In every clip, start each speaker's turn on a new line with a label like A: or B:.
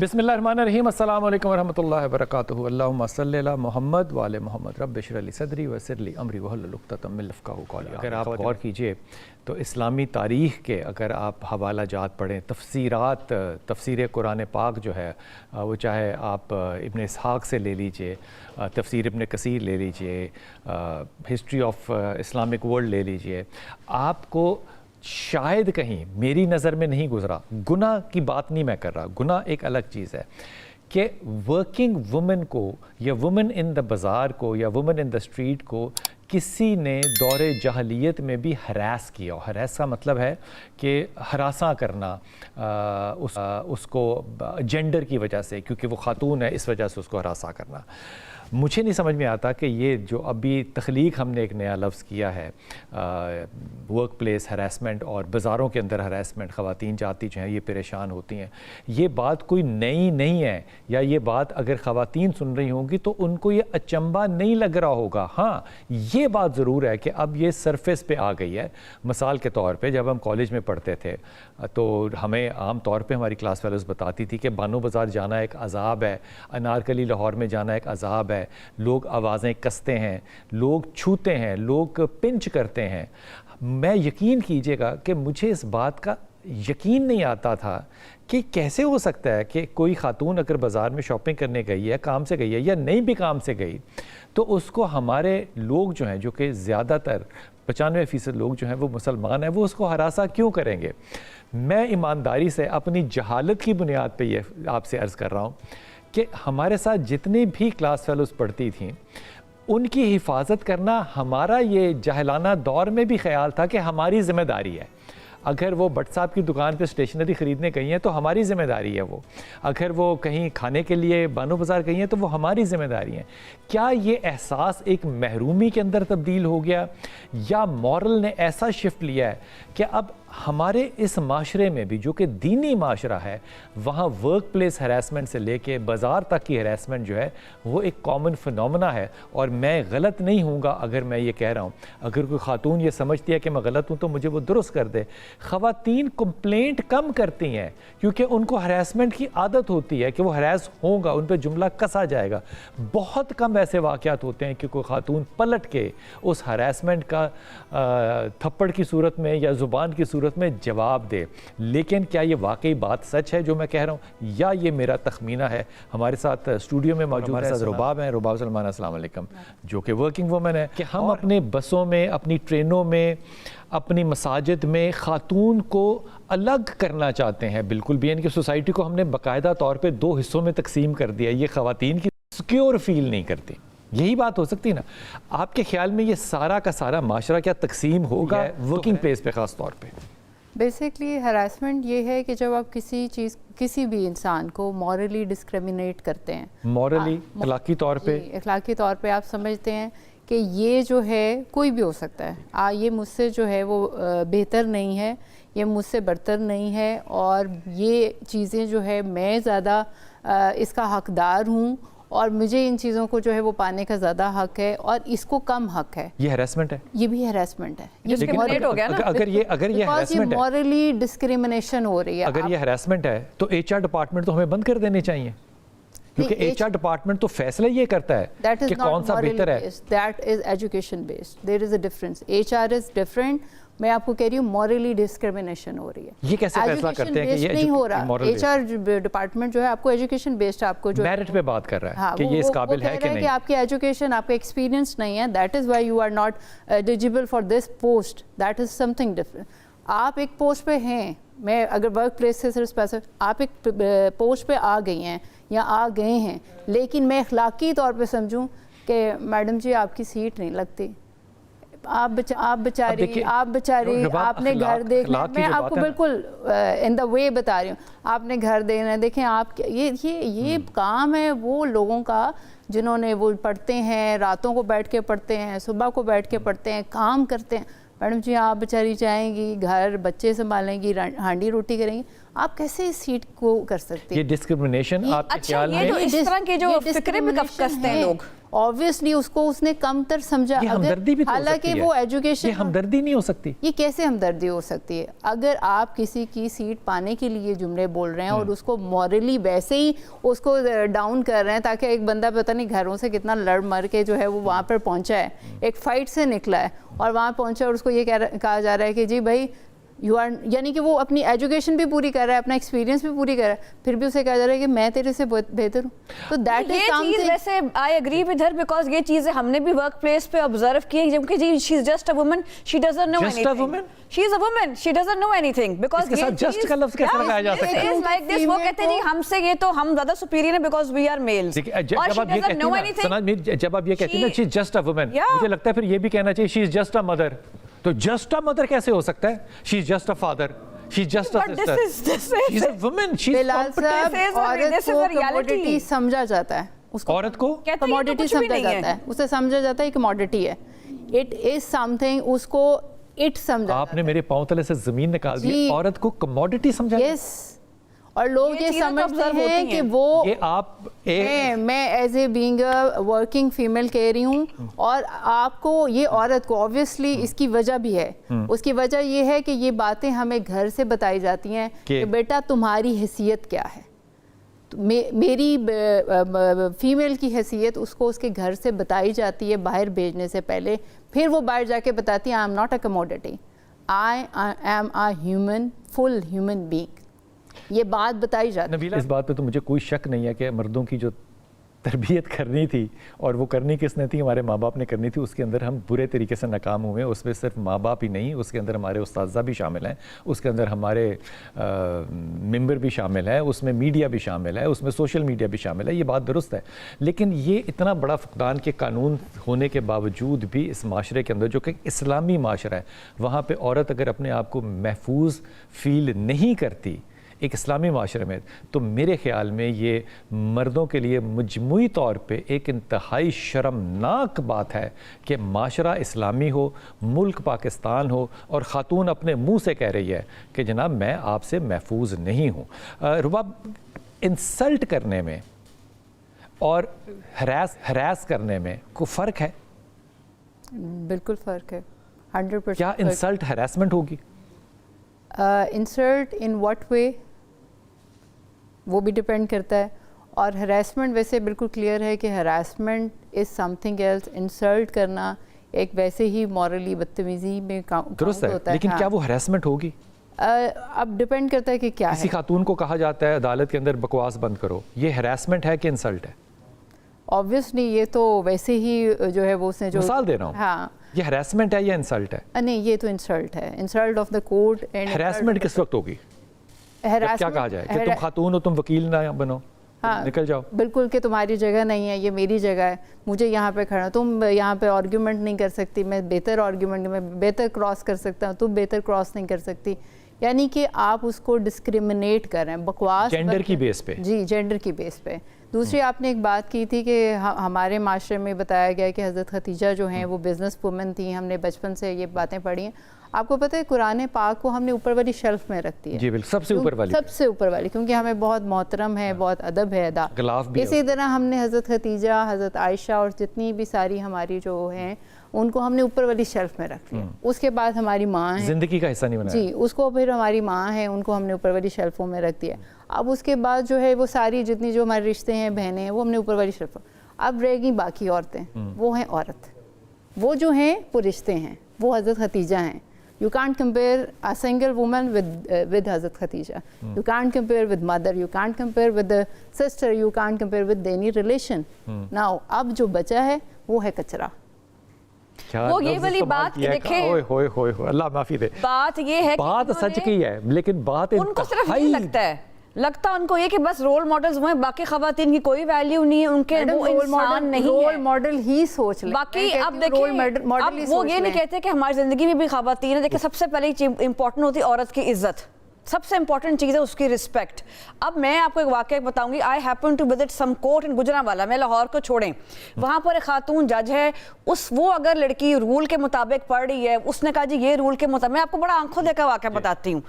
A: بسم اللہ الرحمن الرحیم، السلام علیکم ورحمۃ اللہ وبرکاتہ۔ اللہم صلی علی محمد وعلی محمد، رب اشرح لی صدری ویسر لی امری واحلل عقدۃ من یفقہوا قولی۔ اگر آپ غور کیجئے تو اسلامی تاریخ کے اگر آپ حوالہ جات پڑھیں، تفسیرات، تفسیر قرآن پاک جو ہے وہ چاہے آپ ابن اسحاق سے لے لیجئے، تفسیر ابن کثیر لے لیجئے، ہسٹری آف اسلامک ورلڈ لے لیجئے، آپ کو شاید کہیں میری نظر میں نہیں گزرا، گناہ کی بات نہیں میں کر رہا، گناہ ایک الگ چیز ہے، کہ ورکنگ وومن کو یا وومن ان دا بازار کو یا وومن ان دا اسٹریٹ کو کسی نے دور جاہلیت میں بھی ہراس کیا ہو۔ ہراس کا مطلب ہے کہ ہراساں کرنا، اس کو جینڈر کی وجہ سے، کیونکہ وہ خاتون ہے اس وجہ سے اس کو ہراساں کرنا۔ مجھے نہیں سمجھ میں آتا کہ یہ جو ابھی تخلیق ہم نے ایک نیا لفظ کیا ہے، ورک پلیس ہراسمنٹ اور بازاروں کے اندر ہراسمنٹ، خواتین جاتی جو ہیں یہ پریشان ہوتی ہیں، یہ بات کوئی نئی نہیں ہے، یا یہ بات اگر خواتین سن رہی ہوں گی تو ان کو یہ اچنبھا نہیں لگ رہا ہوگا۔ ہاں یہ بات ضرور ہے کہ اب یہ سرفیس پہ آ گئی ہے۔ مثال کے طور پہ جب ہم کالج میں پڑھتے تھے تو ہمیں عام طور پہ ہماری کلاس فیلوز بتاتی تھی کہ بانو بازار جانا ایک عذاب ہے، انارکلی لاہور میں جانا ایک عذاب ہے، لوگ آوازیں کستے ہیں، لوگ چھوتے ہیں، لوگ پنچ کرتے ہیں۔ میں یقین کیجئے گا کہ مجھے اس بات کا یقین نہیں آتا تھا کہ کیسے ہو سکتا ہے کہ کوئی خاتون اگر بازار میں شاپنگ کرنے گئی ہے، کام سے گئی ہے یا نہیں بھی کام سے گئی، تو اس کو ہمارے لوگ جو ہیں، جو کہ زیادہ تر 95% لوگ جو ہیں وہ مسلمان ہیں، وہ اس کو ہراساں کیوں کریں گے؟ میں ایمانداری سے اپنی جہالت کی بنیاد پہ یہ آپ سے عرض کر رہا ہوں کہ ہمارے ساتھ جتنی بھی کلاس فیلوز پڑھتی تھیں ان کی حفاظت کرنا ہمارا یہ جاہلانہ دور میں بھی خیال تھا کہ ہماری ذمہ داری ہے۔ اگر وہ بٹ صاحب کی دکان پہ اسٹیشنری خریدنے گئی ہیں تو ہماری ذمہ داری ہے وہ، اگر وہ کہیں کھانے کے لیے بانو بازار گئی ہیں تو وہ ہماری ذمہ داری ہے۔ کیا یہ احساس ایک محرومی کے اندر تبدیل ہو گیا، یا مورل نے ایسا شفٹ لیا ہے کہ اب ہمارے اس معاشرے میں بھی جو کہ دینی معاشرہ ہے، وہاں ورک پلیس ہراسمنٹ سے لے کے بازار تک کی ہراسمنٹ جو ہے وہ ایک کامن فنومنا ہے؟ اور میں غلط نہیں ہوں گا اگر میں یہ کہہ رہا ہوں، اگر کوئی خاتون یہ سمجھتی ہے کہ میں غلط ہوں تو مجھے وہ درست کر دے۔ خواتین کمپلینٹ کم کرتی ہیں کیونکہ ان کو ہراسمنٹ کی عادت ہوتی ہے کہ وہ ہراس ہوگا، ان پہ جملہ کسا جائے گا۔ بہت کم ایسے واقعات ہوتے ہیں کہ کوئی خاتون پلٹ کے اس ہراسمنٹ کا تھپڑ کی صورت میں یا زبان کی صورت میں جواب دے۔ لیکن کیا یہ واقعی بات سچ ہے جو میں کہہ رہا ہوں، یا یہ میرا تخمینہ ہے؟ ہمارے ساتھ اسٹوڈیو میں موجود ہے رباب ہیں، رباب سلمان، السلام علیکم، جو کہ ورکنگ وومن ہے، کہ ہم اپنے بسوں میں، اپنی ٹرینوں میں، اپنی مساجد میں خاتون کو الگ کرنا چاہتے ہیں بالکل بھی، یعنی کہ سوسائٹی کو ہم نے باقاعدہ طور پہ دو حصوں میں تقسیم کر دیا۔ یہ خواتین کی سیکیور فیل نہیں کرتی، یہی بات ہو سکتی نا؟ آپ کے خیال میں یہ سارا کا سارا معاشرہ کیا تقسیم ہوگا ورکنگ پلیس پہ خاص طور پہ؟
B: بیسکلی ہراسمنٹ یہ ہے کہ جب آپ کسی بھی انسان کو مورلی ڈسکریمنیٹ کرتے ہیں، مورلی
A: اخلاقی طور پہ،
B: اخلاقی طور پہ آپ سمجھتے ہیں کہ یہ جو ہے کوئی بھی ہو سکتا ہے، یہ مجھ سے جو ہے وہ بہتر نہیں ہے، یہ مجھ سے برتر نہیں ہے، اور یہ چیزیں جو ہے میں زیادہ اس کا حقدار ہوں، اور مجھے ان چیزوں کو جو ہے وہ پانے کا زیادہ حق ہے اور اس کو کم حق ہے۔
A: یہ ہراسمنٹ ہے،
B: یہ بھی ہراسمنٹ ہے،
A: اگر یہ ہراسمنٹ ہے،
B: مورلی ڈسکریمنیشن ہو رہی ہے۔
A: اگر یہ ہراسمنٹ ہے تو ایچ آر ڈپارٹمنٹ تو ہمیں بند کر دینے چاہیے، کیونکہ ایچ آر ڈپارٹمنٹ تو فیصلہ یہ کرتا ہے کہ کون سا بہتر ہے۔
B: That is education based. There is a difference. HR is different. میں آپ کو کہہ رہی ہوں مورلی ڈسکریمنیشن ہو رہی ہے۔
A: یہ کیسے فیصلہ کرتے ہیں کہ یہ
B: نہیں ہو رہا؟ ایچ آر ڈپارٹمنٹ جو ہے آپ کو ایجوکیشن بیسڈ، آپ کو جو
A: میرٹ پہ بات کر رہا ہے کہ یہ اس قابل ہے کہ نہیں،
B: کہ آپ کی ایجوکیشن، آپ کا ایکسپیرینس نہیں ہے، that is why you are not eligible for this post, that is something different. آپ ایک پوسٹ پہ ہیں، میں اگر ورک پلیس سے صرف آپ ایک پوسٹ پہ آ گئی ہیں یا آ گئے ہیں، لیکن میں اخلاقی طور پہ سمجھوں کہ میڈم جی آپ کی سیٹ نہیں لگتی، آپ بیچاری آپ نے گھر دیکھنا، میں آپ کو بالکل ان دا وے بتا رہی ہوں، آپ نے گھر دیکھنا ہے، دیکھیں آپ یہ کام ہے وہ لوگوں کا جنہوں نے وہ پڑھتے ہیں، راتوں کو بیٹھ کے پڑھتے ہیں، صبح کو بیٹھ کے پڑھتے ہیں، کام کرتے ہیں۔ میڈم جی آپ بیچاری جائیں گی گھر، بچے سنبھالیں گی، ہانڈی روٹی کریں گی، آپ کیسے اس سیٹ کو کر سکتے ہیں؟
A: یہ ڈسکرمنیشن آپ کے خیال
C: یہ
A: میں
C: تو اس طرح کے جو فکرے میں کستے ہیں لوگ،
B: obviously اس کو اس نے کم تر سمجھا.
A: یہ ہمدردی بھی تو ہو
B: حالانکہ
A: سکتی ہے.
B: وہ ایجوکیشن،
A: یہ ہمدردی نہیں ہو سکتی.
B: یہ کیسے ہمدردی ہو سکتی ہے؟ اگر آپ کسی کی سیٹ پانے کے لیے جملے بول رہے ہیں اور اس کو مورلی ویسے ہی اس کو ڈاؤن کر رہے ہیں تاکہ ایک بندہ پتہ نہیں گھروں سے کتنا لڑ مر کے جو ہے وہ وہاں پر پہنچا ہے، ایک فائٹ سے نکلا ہے اور وہاں پہنچا اور اس کو یہ کہا جا رہا ہے کہ جی بھائی یو آر، یعنی کہ وہ اپنی ایجوکیشن بھی پوری کر رہا ہے، اپنا ایکسپیرینس بھی پوری کر رہا ہے، پھر بھی اسے کہا جا رہا ہے کہ میں تیرے سے بہتر ہوں. تو دیٹ از سم تھنگ.
C: ویسے I agree with her because یہ چیزیں ہم نے بھی ورک پلیس پہ آبزرو کی ہیں، جبکہ جی she is just a woman, she doesn't know anything. She is a woman, she doesn't know anything. Because
A: اس کے ساتھ جسٹ کا لفظ کیسے لگایا جا سکتا ہے؟
C: از لائک دس، وہ کہتے ہیں جی ہم سے یہ تو ہم زیادہ سپیریئر ہیں بیکاز وی آر میلز.
A: جب آپ یہ کہتی ہیں جسٹ اے وومن، مجھے لگتا ہے پھر یہ بھی کہنا چاہیے she is just a mother. تو جسٹ اے مدر کیسے ہو سکتا ہے؟ She is just a father, she is just a sister, she is a woman, she is competent.
B: عورت کو کموڈٹی سمجھا جاتا ہے، اس کو
A: عورت کو
B: کموڈٹی سمجھا جاتا ہے، اسے سمجھا جاتا ہے کموڈٹی ہے. اٹ از سم تھنگ، اس کو اٹ سمجھا.
A: آپ نے میرے پاؤں تلے سے زمین نکال دی. عورت کو کموڈٹی سمجھا.
B: یس، اور لوگ یہ سمجھتے ہیں کہ وہ،
A: یہ آپ
B: میں as a being a working female کہہ رہی ہوں، اور آپ کو یہ عورت کو اوبویسلی اس کی وجہ بھی ہے. اس کی وجہ یہ ہے کہ یہ باتیں ہمیں گھر سے بتائی جاتی ہیں کہ بیٹا تمہاری حیثیت کیا ہے. میری فیمیل کی حیثیت اس کو اس کے گھر سے بتائی جاتی ہے باہر بھیجنے سے پہلے. پھر وہ باہر جا کے بتاتی ہیں I am not a commodity, I am a human, full human being. یہ بات بتائی جاتی ہے.
A: اس بات پہ تو مجھے کوئی شک نہیں ہے کہ مردوں کی جو تربیت کرنی تھی، اور وہ کرنی کس نے تھی؟ ہمارے ماں باپ نے کرنی تھی. اس کے اندر ہم برے طریقے سے ناکام ہوئے. اس میں صرف ماں باپ ہی نہیں، اس کے اندر ہمارے اساتذہ بھی شامل ہیں، اس کے اندر ہمارے ممبر بھی شامل ہیں، اس میں میڈیا بھی شامل ہے، اس میں سوشل میڈیا بھی شامل ہے. یہ بات درست ہے، لیکن یہ اتنا بڑا فقدان کے قانون ہونے کے باوجود بھی اس معاشرے کے اندر، جو کہ اسلامی معاشرہ ہے، وہاں پہ عورت اگر اپنے آپ کو محفوظ فیل نہیں کرتی ایک اسلامی معاشرے میں، تو میرے خیال میں یہ مردوں کے لیے مجموعی طور پہ ایک انتہائی شرمناک بات ہے کہ معاشرہ اسلامی ہو، ملک پاکستان ہو، اور خاتون اپنے منہ سے کہہ رہی ہے کہ جناب میں آپ سے محفوظ نہیں ہوں. رباب، انسلٹ کرنے میں اور ہراس کرنے میں کوئی فرق ہے؟
B: بالکل فرق ہے، 100%.
A: کیا انسلٹ ہراسمنٹ ہوگی؟
B: انسلٹ ان واٹ وے وہ بھی ڈپینڈ کرتا ہے. اور ہراسمنٹ ویسے بالکل کلیئر ہے کہ harassment is something else. Insult کرنا ایک ویسے ہی مورلی بدتمیزی میں
A: درست ہے، لیکن کیا وہ ہراسمنٹ ہوگی؟
B: اب ڈپینڈ کرتا ہے کہ کیا ہے.
A: کسی خاتون کو کہا جاتا ہے عدالت کے اندر بکواس بند کرو، یہ ہراسمنٹ ہے کہ انسلٹ ہے؟
B: آبویسلی یہ تو ویسے ہی جو ہے وہ اس نے جو
A: مثال دے رہا ہوں.
B: ہاں،
A: یہ ہراسمنٹ ہے یا انسلٹ ہے؟
B: نہیں، یہ تو انسلٹ ہے، insult of the court.
A: Harassment کس وقت ہوگی؟ کیا کہا جائے کہ تم خاتون ہو، تم وکیل نہ بنو، نکل جاؤ.
B: بالکل، کہ تمہاری جگہ نہیں ہے، یہ میری جگہ ہے، مجھے یہاں پہ کھڑا، تم یہاں پہ آرگیومنٹ نہیں کر سکتی، میں بہتر آرگیومنٹ، میں بہتر کراس کر سکتا ہوں، تم بہتر کراس نہیں کر سکتی. یعنی کہ آپ اس کو ڈسکریمنیٹ کر رہے ہیں، بکواس
A: جینڈر کی بیس پہ.
B: جی، جینڈر کی بیس پہ. دوسری آپ نے ایک بات کی تھی کہ ہمارے معاشرے میں بتایا گیا کہ حضرت خدیجہ جو ہیں وہ بزنس وومن تھیں. ہم نے بچپن سے یہ باتیں پڑھی ہیں. آپ کو پتہ ہے قرآن پاک کو ہم نے اوپر والی شیلف میں رکھتی ہے.
A: جی بالکل، سب سے اوپر والی،
B: سب سے اوپر والی، کیونکہ ہمیں بہت محترم ہے، بہت ادب ہے ادا. اسی طرح ہم نے حضرت خدیجہ، حضرت عائشہ اور جتنی بھی ساری ہماری جو ہیں ان کو ہم نے اوپر والی شیلف میں رکھ لیا. اس کے بعد ہماری ماں ہے،
A: زندگی کا حصہ نہیں بنایا.
B: جی، اس کو پھر ہماری ماں ہے، ان کو ہم نے اوپر والی شیلفوں میں رکھ دیا. اب اس کے بعد جو ہے وہ ساری جتنی جو ہمارے رشتے ہیں، بہنیں ہیں، وہ ہم نے اوپر والی شیلفوں. اب رہ گئی باقی عورتیں، وہ ہیں عورت، وہ جو ہیں وہ رشتے ہیں، وہ حضرت خدیجہ ہیں. You can't compare a single woman with Hazrat Khadija. You can't compare with mother. You can't compare with the sister. You can't compare with any relation. Now, اب جو بچا ہے وہ ہے کچرا.
C: وہ یہ والی بات دیکھیں،
A: اللہ معافی دے،
C: بات یہ ہے،
A: بات سچ کی ہے، لیکن بات
C: ان کو صرف یہ لگتا ان کو یہ کہ بس رول ماڈلز ہوئے، باقی خواتین کی کوئی ویلیو نہیں ہے، ان کے وہ انسان نہیں ہے.
B: رول ماڈل ہی سوچ لیں.
C: باقی اب دیکھیں، اب وہ یہ نہیں کہتے کہ ہماری زندگی میں بھی خواتین ہیں. دیکھیں، سب سے پہلے امپورٹنٹ ہوتی ہے عورت کی عزت. سب سے امپورٹنٹ چیز ہے اس کی رسپیکٹ. اب میں آپ کو ایک واقعہ بتاؤں گی. I happen to visit some court in Gujranwala, میں لاہور کو چھوڑیں, وہاں پر ایک خاتون جج ہے, وہ اگر لڑکی رول کے مطابق پڑھ رہی ہے, اس نے کہا جی یہ رول کے مطابق, میں آپ کو بڑا آنکھوں دیکھا واقعہ بتاتی ہوں,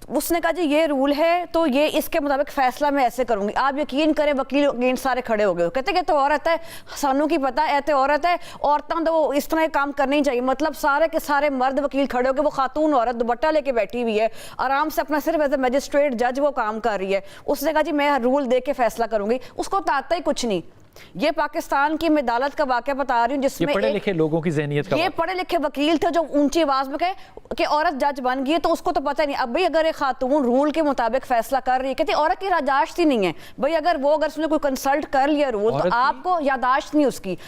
C: اس نے کہا جی یہ رول ہے تو یہ اس کے مطابق فیصلہ میں ایسے کروں گی. آپ یقین کریں وکیل اگینسٹ سارے کھڑے ہو گئے, کہتے کہ تو عورت ہے, سانوں کی پتہ ہے تو عورت ہے, عورتوں تو وہ اس طرح کام کرنے ہی چاہیے. مطلب سارے کے سارے مرد وکیل کھڑے ہو گئے, وہ خاتون عورت دوپٹہ لے کے بیٹھی ہوئی ہے, آرام سے اپنا صرف ایز اے میجسٹریٹ جج وہ کام کر رہی ہے. اس نے کہا جی میں رول دے کے فیصلہ کروں گی. اس کو تو آتا ہی کچھ نہیں. یہ پاکستان کی میں عدالت کا واقعہ بتا رہی ہوں جس میں
A: پڑھے لکھے لوگوں کی ذہنیت کا,
C: یہ پڑھے لکھے وکیل تھے جو اونچی آواز میں کہے کہ عورت جج بن گئی ہے تو اس کو تو پتہ نہیں. اب بھائی اگر ایک خاتون رول کے مطابق فیصلہ کر رہی ہے, کہتی عورت کی یادداشت ہی نہیں ہے بھائی, اگر اس نے کوئی کنسلٹ کر لیا رول تو آپ کو یادداشت نہیں,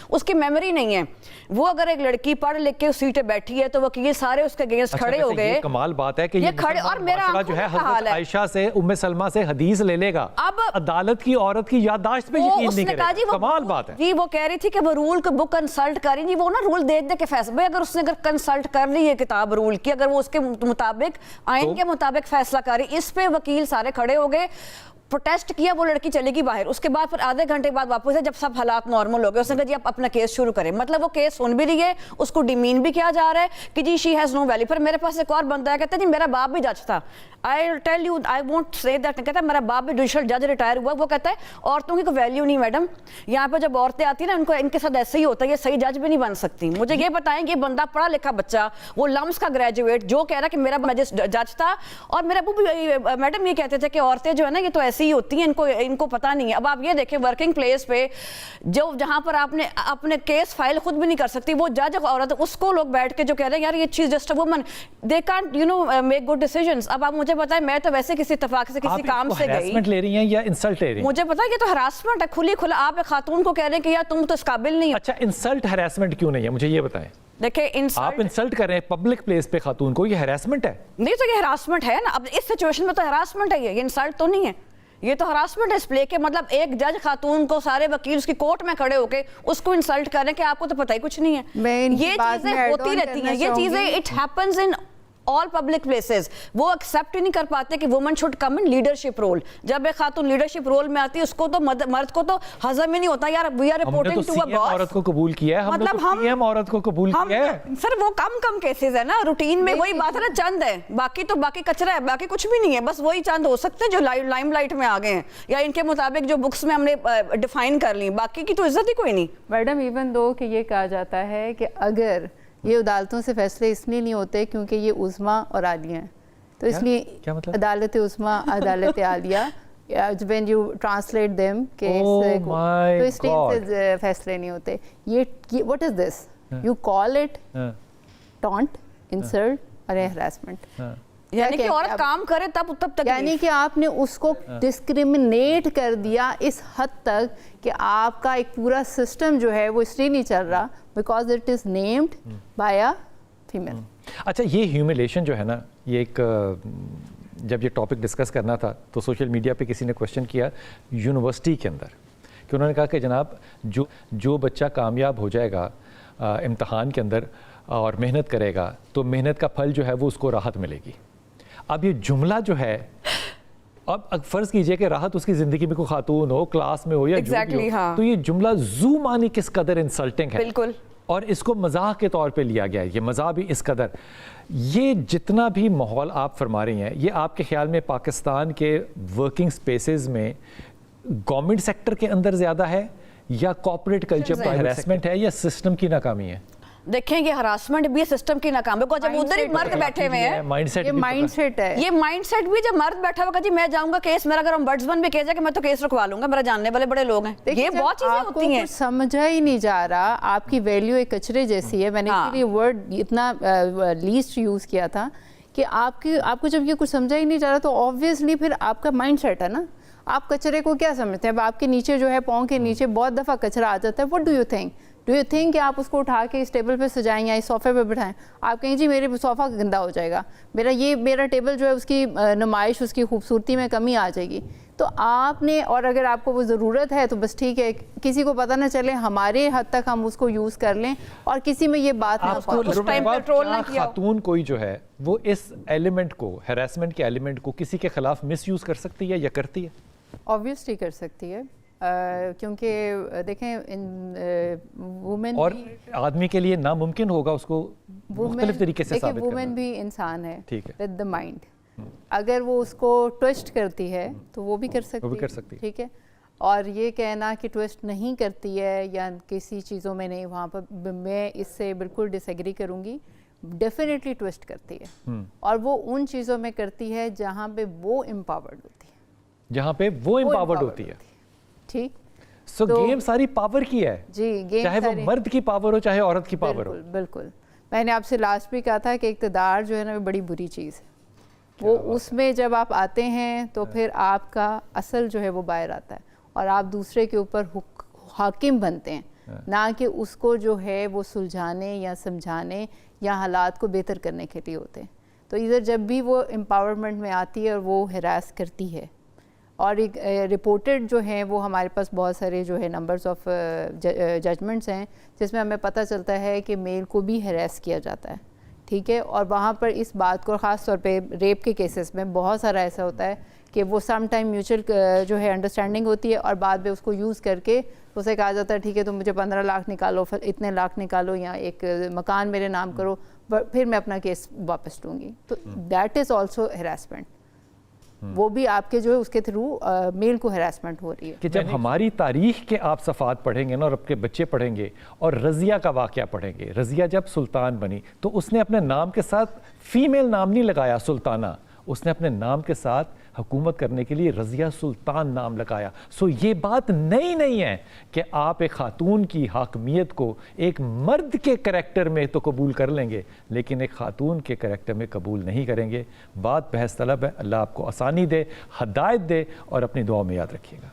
C: اس کی میموری نہیں ہے. وہ اگر ایک لڑکی پڑھ لکھ کے سیٹیں بیٹھی ہے تو وکیل سارے اس کے اگینسٹ کھڑے ہو گئے.
A: کمال بات ہے کہ
C: یہ کھڑے, اور میرا
A: جو ہے حضرت عائشہ سے ام سلمہ سے حدیث لے لے گا, اب عدالت کی عورت کی یادداشت پہ یقین نہیں کرے گا. کمال بات ہے.
C: وہ کہہ رہی تھی کہ وہ رول کو بک کنسلٹ کریں گی, وہ نا رول دے کے فیصلہ, بھائی اگر اس نے کنسلٹ کر لی ہے کتاب رول کی, اگر وہ اس کے مطابق آئین کے مطابق فیصلہ کری. اس پہ وکیل سارے کھڑے ہو گئے, پروٹیسٹ کیا, وہ لڑکی چلے گی باہر. اس کے بعد پھر آدھے گھنٹے بعد واپس ہے جب سب حالات نارمل ہو گئے, اس نے کہا جی آپ اپنا کیس شروع کریں. مطلب وہ کیس سن بھی رہی ہے, اس کو ڈیمین بھی کیا جا رہا ہے کہ جی شی ہیز نو ویلیو. پھر میرے پاس ایک اور بندہ ہے, کہتا ہے جی میرا باپ بھی جج تھا, I tell you I won't say that, کہتا ہے میرا باپ بھی جوڈیشل جج ریٹائر ہوا. وہ کہتا ہے عورتوں کی کوئی ویلیو نہیں میڈم, یہاں پہ جب عورتیں آتی ہیں نا ان کے ساتھ ایسے ہی ہوتا ہے, یہ صحیح جج بھی نہیں بن سکتی. مجھے یہ بتائیں کہ بندہ پڑھا لکھا بچہ, وہ لمس کا گریجویٹ, جو کہہ رہا کہ میرا جج تھا, اور میرا ابو بھی میڈم یہ کہتے تھے کہ عورتیں جو ہے نا یہ تو ایسی ہی ہوتی ہیں, ان کو پتہ نہیں ہے. اب آپ یہ دیکھیں ورکنگ پلیس پہ جہاں پر آپ نے اپنے کیس فائل خود بھی نہیں کر سکتی, وہ جج عورت, اس کو لوگ بیٹھ کے جو کہہ رہے ہیں یار یہ چیز just a women, they can't make good decisions. اب آپ مجھے بتائیں, میں تو ویسے کسی اتفاق سے کسی کام سے گئی,
A: ہراسمنٹ لے رہی ہیں یا انسلٹ لے رہی ہیں؟
C: مجھے پتا ہے یہ تو ہراسمنٹ ہے کھلا. آپ ایک خاتون کو کہہ رہے ہیں کہ یار تم تو اس قابل نہیں.
A: اچھا انسلٹ ہراسمنٹ کیوں نہیں ہے, مجھے یہ بتائیں.
C: دیکھیں
A: آپ انسلٹ کر رہے ہیں پبلک پلیس پہ خاتون کو, یہ ہراسمنٹ ہے؟
C: نہیں تو یہ ہراسمنٹ ہے نا. اب اس سچویشن میں تو ہراسمنٹ ہے, یہ انسلٹ تو نہیں ہے, یہ تو ہراسمنٹ ہے اس پلے کے. مطلب ایک جج خاتون کو سارے وکیل اس کی کورٹ میں کھڑے ہو کے اس کو انسلٹ کر رہے ہیں کہ آپ کو تو پتہ ہی کچھ نہیں ہے. یہ چیزیں ہوتی رہتی ہیں, یہ چیزیں it happens in all public places. وہ ایکسیپٹ ہی نہیں کر پاتے کہ women should come in leadership role. جب ایک خاتون لیڈرشپ رول میں آتی ہے اس کو تو مرد کو تو ہضم ہی نہیں ہوتا. یار we are reporting to a boss.
A: عورت کو قبول کیا ہے, ہم نے تو سی ایم عورت کو قبول کیا ہے.
C: سر وہ کم کیسز ہے نا, روٹین میں وہی بات ہے نا, چند ہے, باقی کچرا ہے, باقی کچھ بھی نہیں ہے. بس وہی چند ہو سکتے ہیں جو لائم لائٹ میں آ گئے ہیں یا ان کے مطابق جو بکس میں ہم نے ڈیفائن کر لی, باقی کی تو عزت ہی کوئی نہیں.
B: میڈم ایون دو کہ یہ کہا جاتا ہے کہ اگر یہ عدالتوں سے فیصلے اس لیے نہیں ہوتے کیونکہ یہ عظمیٰ اور عالیہ ہیں, تو اس لیے عدالت عظمیٰ عدالت عالیہ when you translate them تو اس لیے فیصلے نہیں ہوتے. یہ what is this? You call it taunt, insult اور harassment.
C: یعنی کہ عورت کام کرے تب تک,
B: یعنی کہ آپ نے اس کو ڈسکریمنیٹ کر دیا اس حد تک کہ آپ کا ایک پورا سسٹم جو ہے وہ اس لیے نہیں چل رہا because it is named by a female.
A: اچھا یہ ہیوملیشن جو ہے نا, یہ ایک جب یہ ٹاپک ڈسکس کرنا تھا تو سوشل میڈیا پہ کسی نے کوشچن کیا یونیورسٹی کے اندر, کہ انہوں نے کہا کہ جناب جو بچہ کامیاب ہو جائے گا امتحان کے اندر اور محنت کرے گا تو محنت کا پھل جو ہے وہ اس کو راحت ملے گی. اب یہ جملہ جو ہے, اب فرض کیجئے کہ راحت اس کی زندگی میں کوئی خاتون ہو, کلاس میں ہو یا جو بھی ہو, تو یہ جملہ زو معنی کس قدر انسلٹنگ ہے,
C: بالکل,
A: اور اس کو مزاح کے طور پہ لیا گیا ہے. یہ مزاح بھی اس قدر, یہ جتنا بھی ماحول آپ فرما رہی ہیں, یہ آپ کے خیال میں پاکستان کے ورکنگ سپیسز میں گورنمنٹ سیکٹر کے اندر زیادہ ہے یا کارپوریٹ کلچر پر ہراسمنٹ ہے یا سسٹم کی ناکامی ہے؟
C: دیکھیں یہ ہراسمنٹ بھی سسٹم کی ناکامی, جب ادھر ہی مرد بیٹھے ہوئے ہیں,
B: یہ مائنڈ سیٹ ہے,
C: یہ مائنڈ سیٹ بھی جب مرد بیٹھا ہوگا جی میں جاؤں گا کیس, میرا اگر ombudsman بھی کہہ جائے کہ میں تو کیس رکھوا لوں گا, میرا جاننے والے بڑے لوگ ہیں. یہ بہت چیزیں ہوتی ہیں,
B: سمجھا ہی نہیں جا رہا. آپ کی ویلیو ایک کچرے جیسی ہے. میں نے یہ ورڈ اتنا لیسٹ یوز کیا تھا کہ آپ کو جب یہ کچھ سمجھا ہی نہیں جا رہا تو آبویسلی پھر آپ کا مائنڈ سیٹ ہے نا, آپ کچرے کو کیا سمجھتے ہیں. اب آپ کے نیچے جو ہے پاؤں کے نیچے بہت دفعہ کچرا آ جاتا ہے. وٹ ڈو یو تھنک کہ آپ اس کو اٹھا کے اس ٹیبل پہ سجائیں یا اس صوفے پہ بٹھائیں؟ آپ کہیں جی میرے صوفہ گندا ہو جائے گا, میرا ٹیبل جو ہے اس کی نمائش, اس کی خوبصورتی میں کمی آ جائے گی. تو آپ نے, اور اگر آپ کو وہ ضرورت ہے تو بس ٹھیک ہے, کسی کو پتہ نہ چلے, ہمارے حد تک ہم اس کو یوز کر لیں, اور کسی میں یہ بات نہ پہنچے.
A: خاتون کوئی جو ہے وہ اس ایلیمنٹ کو, ہیراسمنٹ کے ایلیمنٹ کو کسی کے خلاف مس یوز کر سکتی ہے یا کرتی ہے؟
B: آبویسلی کر سکتی ہے, کیونکہ دیکھیں وومن,
A: اور آدمی کے لیے ناممکن ہوگا اس کو مختلف طریقے سے ثابت کرنا.
B: وومن بھی انسان ہے ود دا مائنڈ,
A: ہاں.
B: اگر وہ اس کو ٹویسٹ کرتی ہے تو وہ بھی کر سکتی ہے, ٹھیک ہے. اور یہ کہنا کہ ٹویسٹ نہیں کرتی ہے یا کسی چیزوں میں نہیں, وہاں پر میں اس سے بالکل ڈس ایگری کروں گی. ڈیفینیٹلی ٹویسٹ کرتی ہے, اور وہ ان چیزوں میں کرتی ہے جہاں پہ وہ امپاورڈ ہوتی ہے,
A: جہاں پہ وہ امپاورڈ ہوتی ہے.
B: ٹھیک,
A: سو گیم ساری پاور کی ہے,
B: جی گیم
A: چاہے وہ مرد کی پاور ہو چاہے عورت کی پاور ہو.
B: بالکل. میں نے آپ سے لاسٹ بھی کہا تھا کہ اقتدار جو ہے نا وہ بڑی بری چیز ہے. وہ اس میں جب آپ آتے ہیں تو پھر آپ کا اصل جو ہے وہ باہر آتا ہے, اور آپ دوسرے کے اوپر حاکم بنتے ہیں, نہ کہ اس کو جو ہے وہ سلجھانے یا سمجھانے یا حالات کو بہتر کرنے کے لیے ہوتے ہیں. تو ادھر جب بھی وہ امپاورمنٹ میں آتی ہے اور وہ ہراس کرتی ہے, اور ایک رپورٹڈ جو ہیں وہ ہمارے پاس بہت سارے جو ہے نمبرز آف ججمنٹس ہیں جس میں ہمیں پتہ چلتا ہے کہ میل کو بھی ہراس کیا جاتا ہے, ٹھیک ہے. اور وہاں پر اس بات کو خاص طور پہ ریپ کے کیسز میں بہت سارا ایسا ہوتا ہے کہ وہ سم ٹائم میوچل جو ہے انڈرسٹینڈنگ ہوتی ہے, اور بعد میں اس کو یوز کر کے اسے کہا جاتا ہے ٹھیک ہے تم مجھے 15 لاکھ نکالو, پھر اتنے لاکھ نکالو, یا ایک مکان میرے نام کرو, پھر میں اپنا کیس واپس لوں گی. تو دیٹ از آلسو ہراسمنٹ. وہ بھی آپ کے جو ہے اس کے تھرو میل کو ہراسمنٹ ہو رہی ہے.
A: کہ جب ہماری تاریخ کے آپ صفحات پڑھیں گے نا, اور آپ کے بچے پڑھیں گے, اور رضیہ کا واقعہ پڑھیں گے, رضیہ جب سلطان بنی تو اس نے اپنے نام کے ساتھ فیمیل نام نہیں لگایا سلطانہ, اس نے اپنے نام کے ساتھ حکومت کرنے کے لیے رضیہ سلطان نام لگایا. سو یہ بات نئی نہیں ہے کہ آپ ایک خاتون کی حاکمیت کو ایک مرد کے کریکٹر میں تو قبول کر لیں گے, لیکن ایک خاتون کے کریکٹر میں قبول نہیں کریں گے. بات بحث طلب ہے. اللہ آپ کو آسانی دے, ہدایت دے, اور اپنی دعاؤں میں یاد رکھیے گا.